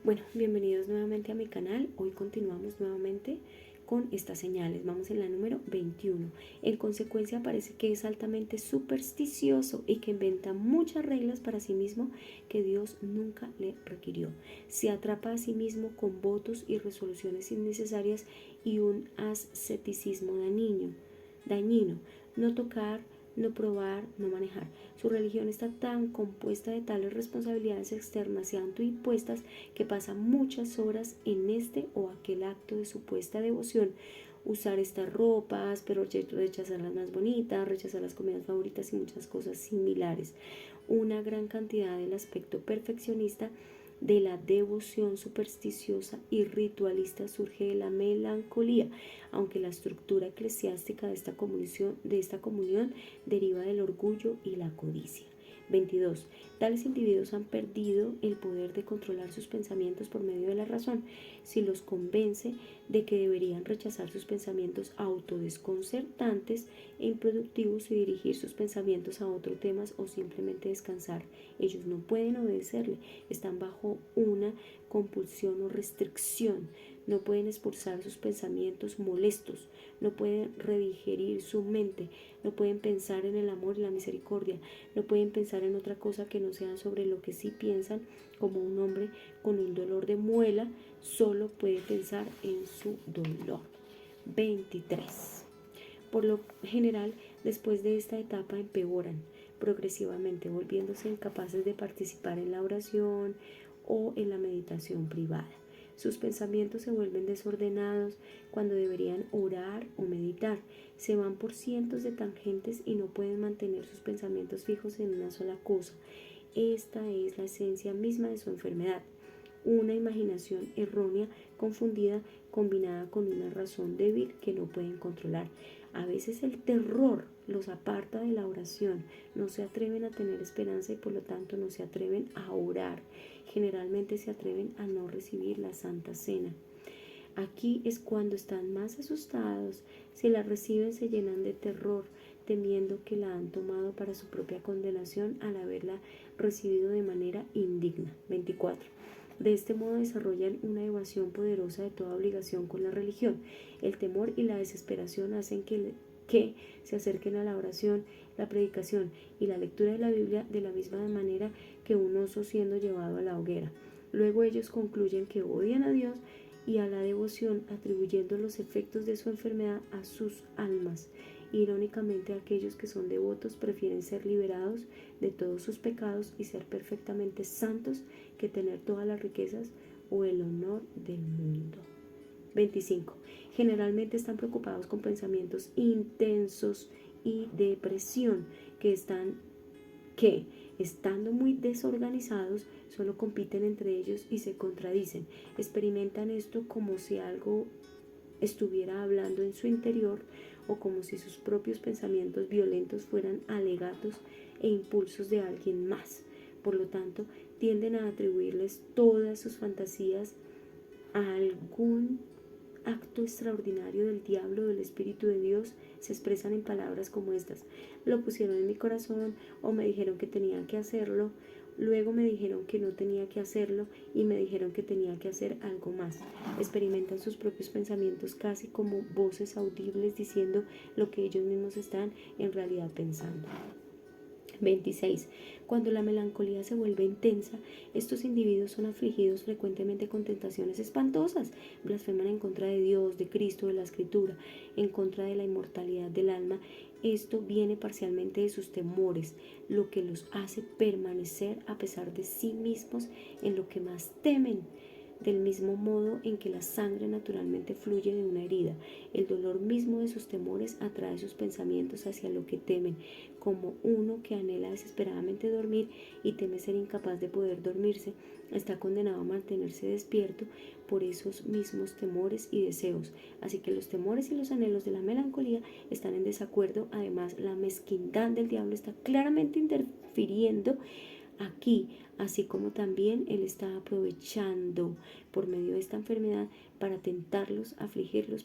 Bueno, bienvenidos nuevamente a mi canal. Hoy continuamos nuevamente con estas señales. Vamos en la número 21. En consecuencia parece que es altamente supersticioso y que inventa muchas reglas para sí mismo que Dios nunca le requirió. Se atrapa a sí mismo con votos y resoluciones innecesarias y un asceticismo dañino. No tocar, no probar, no manejar. Su religión está tan compuesta de tales responsabilidades externas y autoimpuestas que pasa muchas horas en este o aquel acto de supuesta devoción. Usar estas ropas, pero rechazar las más bonitas, rechazar las comidas favoritas y muchas cosas similares. Una gran cantidad del aspecto perfeccionista de la devoción supersticiosa y ritualista surge de la melancolía, aunque la estructura eclesiástica de esta comunión deriva del orgullo y la codicia. 22. Tales individuos han perdido el poder de controlar sus pensamientos por medio de la razón. Si los convence de que deberían rechazar sus pensamientos autodesconcertantes e improductivos y dirigir sus pensamientos a otros temas o simplemente descansar, ellos no pueden obedecerle, están bajo una compulsión o restricción. No pueden expulsar sus pensamientos molestos, no pueden redigerir su mente, no pueden pensar en el amor y la misericordia, no pueden pensar en otra cosa que no sea sobre lo que sí piensan, como un hombre con un dolor de muela solo puede pensar en su dolor. 23. Por lo general, después de esta etapa empeoran progresivamente, volviéndose incapaces de participar en la oración o en la meditación privada. Sus pensamientos se vuelven desordenados cuando deberían orar o meditar. Se van por cientos de tangentes y no pueden mantener sus pensamientos fijos en una sola cosa. Esta es la esencia misma de su enfermedad. Una imaginación errónea, confundida, combinada con una razón débil que no pueden controlar. A veces el terror los aparta de la oración, no se atreven a tener esperanza y por lo tanto no se atreven a orar. Generalmente se atreven a no recibir la Santa Cena. Aquí es cuando están más asustados. Si la reciben se llenan de terror, temiendo que la han tomado para su propia condenación al haberla recibido de manera indigna. 24. De este modo desarrollan una evasión poderosa de toda obligación con la religión. El temor y la desesperación hacen que se acerquen a la oración, la predicación y la lectura de la Biblia de la misma manera que un oso siendo llevado a la hoguera. Luego ellos concluyen que odian a Dios y a la devoción, atribuyendo los efectos de su enfermedad a sus almas. Irónicamente, aquellos que son devotos prefieren ser liberados de todos sus pecados y ser perfectamente santos que tener todas las riquezas o el honor del mundo. 25. Generalmente están preocupados con pensamientos intensos y depresión que estando muy desorganizados, solo compiten entre ellos y se contradicen. Experimentan esto como si algo estuviera hablando en su interior o como si sus propios pensamientos violentos fueran alegatos e impulsos de alguien más. Por lo tanto, tienden a atribuirles todas sus fantasías a algún acto extraordinario del diablo o del Espíritu de Dios. Se expresan en palabras como estas: lo pusieron en mi corazón, o me dijeron que tenía que hacerlo, luego me dijeron que no tenía que hacerlo y me dijeron que tenía que hacer algo más. Experimentan sus propios pensamientos casi como voces audibles diciendo lo que ellos mismos están en realidad pensando. 26. Cuando la melancolía se vuelve intensa, estos individuos son afligidos frecuentemente con tentaciones espantosas. Blasfeman en contra de Dios, de Cristo, de la Escritura, en contra de la inmortalidad del alma. Esto viene parcialmente de sus temores, lo que los hace permanecer a pesar de sí mismos en lo que más temen. Del mismo modo en que la sangre naturalmente fluye de una herida, el dolor mismo de sus temores atrae sus pensamientos hacia lo que temen, como uno que anhela desesperadamente dormir y teme ser incapaz de poder dormirse, está condenado a mantenerse despierto por esos mismos temores y deseos. Así que los temores y los anhelos de la melancolía están en desacuerdo. Además, la mezquindad del diablo está claramente interfiriendo aquí, así como también él está aprovechando por medio de esta enfermedad para tentarlos, afligirlos,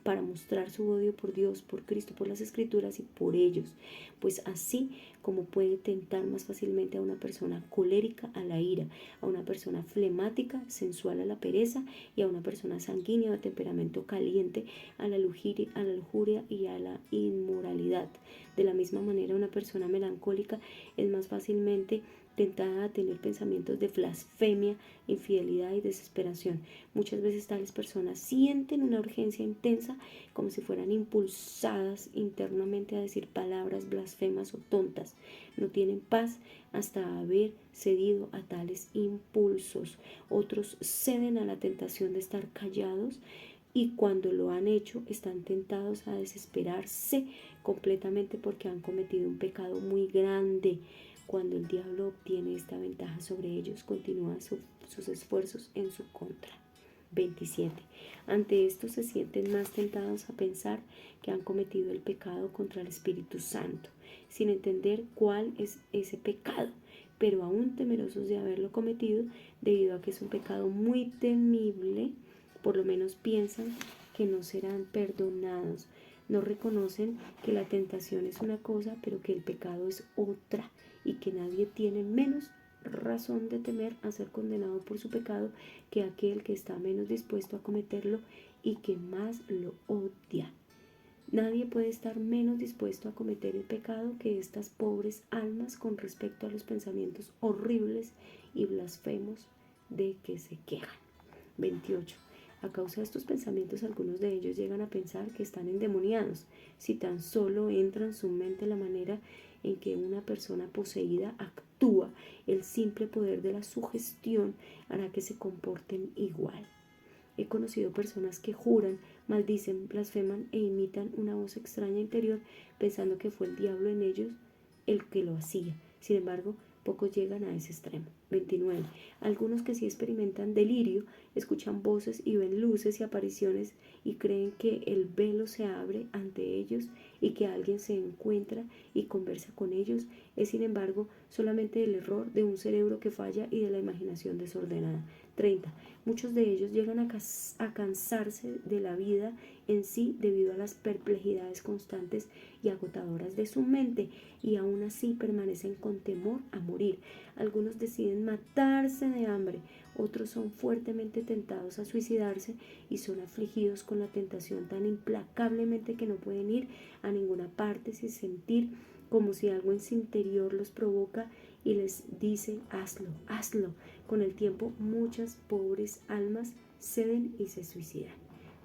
para mostrar su odio por Dios, por Cristo, por las Escrituras y por ellos. Pues así como puede tentar más fácilmente a una persona colérica a la ira, a una persona flemática, sensual a la pereza y a una persona sanguínea de temperamento caliente a la lujuria y a la inmoralidad. De la misma manera, una persona melancólica es más fácilmente tentada a tener pensamientos de blasfemia, infidelidad y desesperación. Muchas veces tales personas sienten una urgencia intensa como si fueran impulsadas internamente a decir palabras blasfemas o tontas. No tienen paz hasta haber cedido a tales impulsos. Otros ceden a la tentación de estar callados y cuando lo han hecho están tentados a desesperarse completamente porque han cometido un pecado muy grande. Cuando el diablo obtiene esta ventaja sobre ellos, continúa sus esfuerzos en su contra. 27. Ante esto se sienten más tentados a pensar que han cometido el pecado contra el Espíritu Santo, sin entender cuál es ese pecado, pero aún temerosos de haberlo cometido, debido a que es un pecado muy temible, por lo menos piensan que no serán perdonados. No reconocen que la tentación es una cosa, pero que el pecado es otra, y que nadie tiene menos razón de temer a ser condenado por su pecado que aquel que está menos dispuesto a cometerlo y que más lo odia. Nadie puede estar menos dispuesto a cometer el pecado que estas pobres almas con respecto a los pensamientos horribles y blasfemos de que se quejan. 28. A causa de estos pensamientos, algunos de ellos llegan a pensar que están endemoniados. Si tan solo entra en su mente la manera en que una persona poseída actúa, el simple poder de la sugestión hará que se comporten igual. He conocido personas que juran, maldicen, blasfeman e imitan una voz extraña interior pensando que fue el diablo en ellos el que lo hacía. Sin embargo, pocos llegan a ese extremo. 29. Algunos que sí experimentan delirio, escuchan voces y ven luces y apariciones y creen que el velo se abre ante ellos y que alguien se encuentra y conversa con ellos, es sin embargo solamente el error de un cerebro que falla y de la imaginación desordenada. 30. Muchos de ellos llegan a cansarse de la vida en sí debido a las perplejidades constantes y agotadoras de su mente y aún así permanecen con temor a morir. Algunos deciden matarse de hambre, otros son fuertemente tentados a suicidarse y son afligidos con la tentación tan implacablemente que no pueden ir a ninguna parte sin sentir como si algo en su interior los provoca y les dice hazlo, hazlo. Con el tiempo muchas pobres almas ceden y se suicidan.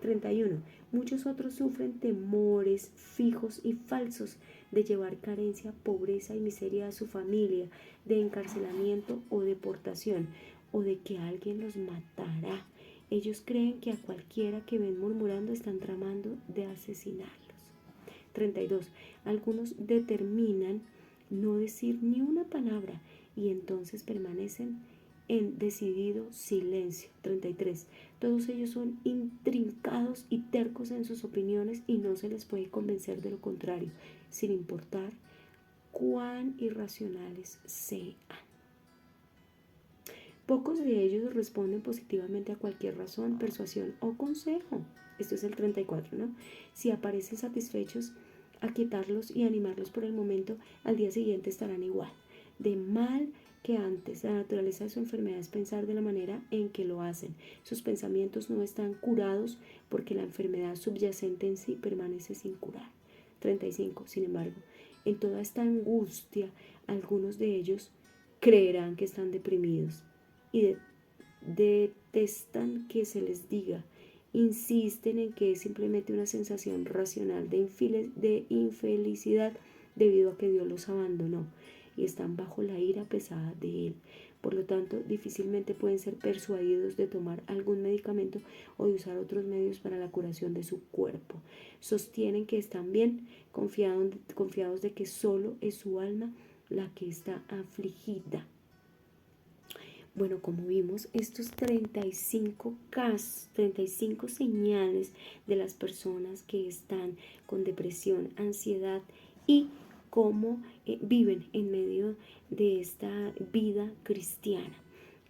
31. Muchos otros sufren temores fijos y falsos de llevar carencia, pobreza y miseria a su familia, de encarcelamiento o deportación, o de que alguien los matará. Ellos creen que a cualquiera que ven murmurando están tramando de asesinarlos. 32. Algunos determinan no decir ni una palabra y entonces permanecen en decidido silencio. 33. Todos ellos son intrincados y tercos en sus opiniones y no se les puede convencer de lo contrario, sin importar cuán irracionales sean. Pocos de ellos responden positivamente a cualquier razón, persuasión o consejo. Esto es el 34, ¿no? Si aparecen satisfechos, aquietarlos y animarlos por el momento, al día siguiente estarán igual de mal que antes. La naturaleza de su enfermedad es pensar de la manera en que lo hacen. Sus pensamientos no están curados porque la enfermedad subyacente en sí permanece sin curar. 35. Sin embargo, en toda esta angustia, algunos de ellos creerán que están deprimidos y detestan que se les diga. Insisten en que es simplemente una sensación racional de infelicidad debido a que Dios los abandonó y están bajo la ira pesada de Él. Por lo tanto, difícilmente pueden ser persuadidos de tomar algún medicamento o de usar otros medios para la curación de su cuerpo. Sostienen que están bien, confiados de que solo es su alma la que está afligida. Bueno, como vimos, estos 35 casos, 35 señales de las personas que están con depresión, ansiedad y cómo viven en medio de esta vida cristiana.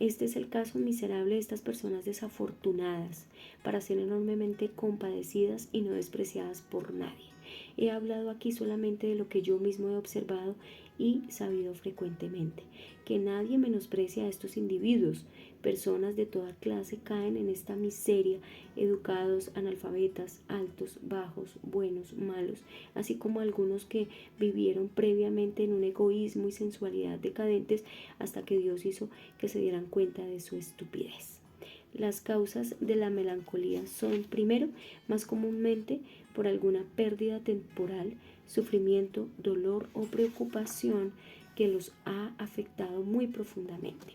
Este es el caso miserable de estas personas desafortunadas, para ser enormemente compadecidas y no despreciadas por nadie. He hablado aquí solamente de lo que yo mismo he observado y sabido frecuentemente, que nadie menosprecia a estos individuos. Personas de toda clase caen en esta miseria, educados, analfabetas, altos, bajos, buenos, malos, así como algunos que vivieron previamente en un egoísmo y sensualidad decadentes hasta que Dios hizo que se dieran cuenta de su estupidez. Las causas de la melancolía son, primero, más comúnmente por alguna pérdida temporal, sufrimiento, dolor o preocupación que los ha afectado muy profundamente.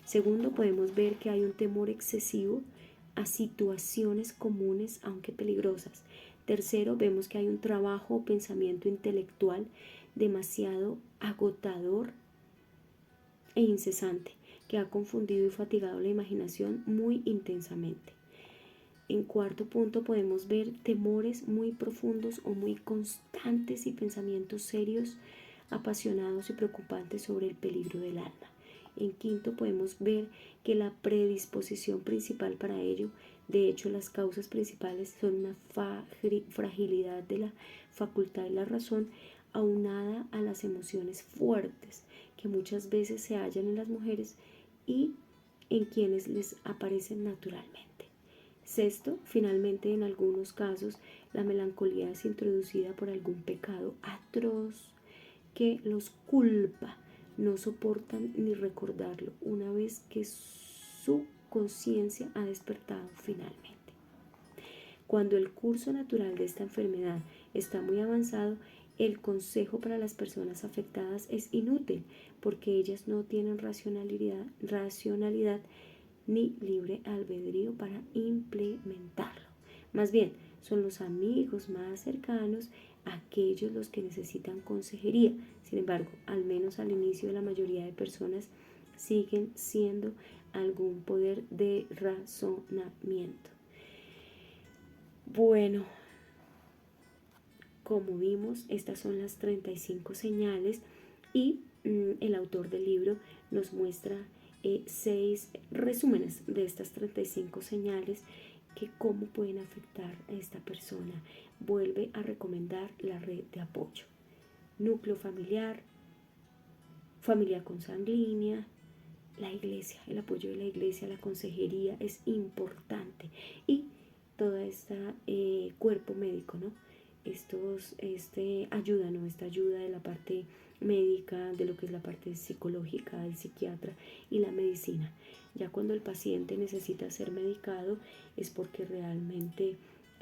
Segundo, podemos ver que hay un temor excesivo a situaciones comunes aunque peligrosas. Tercero, vemos que hay un trabajo o pensamiento intelectual demasiado agotador e incesante, que ha confundido y fatigado la imaginación muy intensamente. En cuarto punto podemos ver temores muy profundos o muy constantes y pensamientos serios, apasionados y preocupantes sobre el peligro del alma. En quinto podemos ver que la predisposición principal para ello, de hecho las causas principales son una fragilidad de la facultad de la razón aunada a las emociones fuertes que muchas veces se hallan en las mujeres y en quienes les aparecen naturalmente. Sexto, finalmente en algunos casos la melancolía es introducida por algún pecado atroz que los culpa, no soportan ni recordarlo una vez que su conciencia ha despertado finalmente. Cuando el curso natural de esta enfermedad está muy avanzado, el consejo para las personas afectadas es inútil porque ellas no tienen racionalidad ni libre albedrío para implementarlo. Más bien, son los amigos más cercanos aquellos los que necesitan consejería. Sin embargo, al menos al inicio la mayoría de personas siguen siendo algún poder de razonamiento. Bueno, como vimos, estas son las 35 señales y el autor del libro nos muestra 6 resúmenes de estas 35 señales que cómo pueden afectar a esta persona. Vuelve a recomendar la red de apoyo. Núcleo familiar, familia consanguínea, la iglesia, el apoyo de la iglesia, la consejería es importante y toda esta cuerpo médico, ¿no? Esta ayuda de la parte médica, de lo que es la parte psicológica del psiquiatra y la medicina. Ya cuando el paciente necesita ser medicado es porque realmente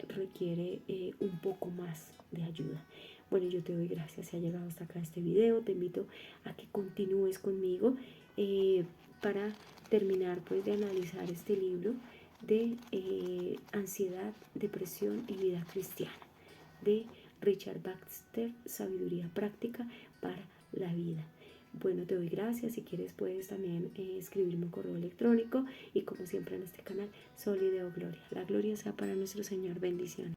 requiere un poco más de ayuda. Bueno, yo te doy gracias si has llegado hasta acá este video. Te invito a que continúes conmigo para terminar pues de analizar este libro de ansiedad, depresión y vida cristiana de Richard Baxter, Sabiduría Práctica para la Vida. Bueno, te doy gracias. Si quieres puedes también escribirme un correo electrónico y como siempre en este canal, Sol y Deo Gloria. La gloria sea para nuestro Señor. Bendiciones.